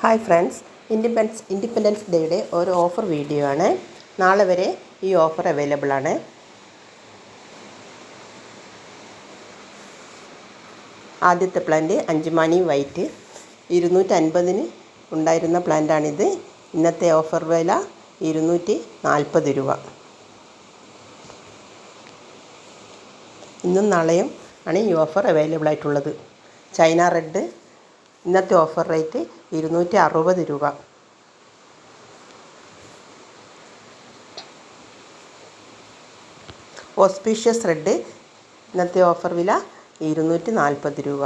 Hi friends, independence ഡേയുടെ ഒരു offer video ആണ്. നാളെ വരെ ഈ ഓഫർ അവൈലബിൾ ആണ്. ആദ്യത്തെ പ്ലാന്റ് അഞ്ചുമാനി വൈറ്റ് 250 ഉണ്ടായിരുന്ന പ്ലാന്റാണിത്. ഇന്നത്തെ ഓഫർ വില 240 രൂപ. ഇന്നും നാളെയും ആണ് ഈ ഓഫർ അവൈലബിൾ ആയിട്ടുള്ളത്. ചൈന റെഡ് ഇന്നത്തെ ഓഫർ റേറ്റ് 260 രൂപ. ഓസ്പീഷ്യസ് റെഡ് ഇന്നത്തെ ഓഫർ വില 240 രൂപ.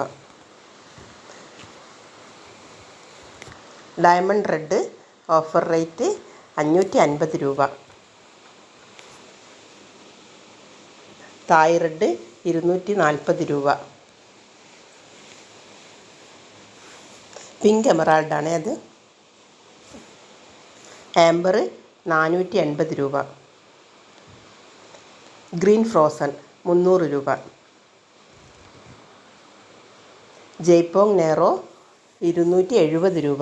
ഡയമണ്ട് റെഡ് ഓഫർ റേറ്റ് 550 രൂപ. തായ് റെഡ് 240 രൂപ. പിങ്ക് എമറാൾഡാണ് അത്. ആംബർ 480 രൂപ. ഗ്രീൻ ഫ്രോസൺ 300 രൂപ. ജയ്പോങ് നേറോ 270 രൂപ.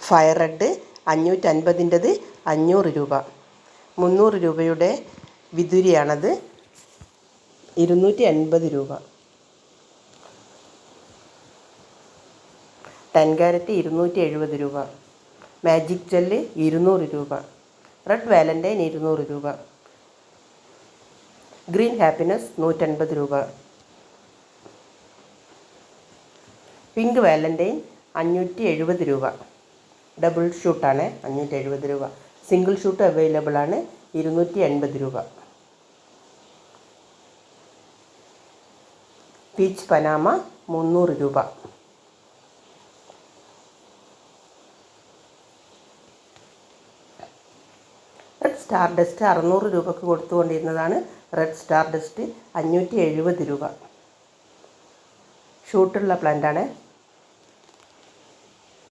ഫയർ റെഡ് 550ൻ്റെത് 500 രൂപ. 300 രൂപയുടെ വിദുരിയാണത്. 280 രൂപ. 10 കാരറ്റ് 270 രൂപ. മാജിക് ജെല്ല് 200 രൂപ. റെഡ് വാലൻ്റൈൻ 200 രൂപ. ഗ്രീൻ ഹാപ്പിനെസ് 150 രൂപ. പിങ്ക് വാലൻ്റൈൻ 570 രൂപ. ഡബിൾ ഷൂട്ടാണ് 570 രൂപ. സിംഗിൾ ഷൂട്ട് അവൈലബിൾ ആണ് 280 രൂപ. പീച്ച് പനാമ 300 രൂപ. റെഡ് സ്റ്റാർ ഡസ്റ്റ് 600 രൂപക്ക് കൊടുത്തുകൊണ്ടിരുന്നതാണ്. റെഡ് സ്റ്റാർ ഡസ്റ്റ് 570 രൂപ. ഷൂട്ടുള്ള പ്ലാന്റാണ്.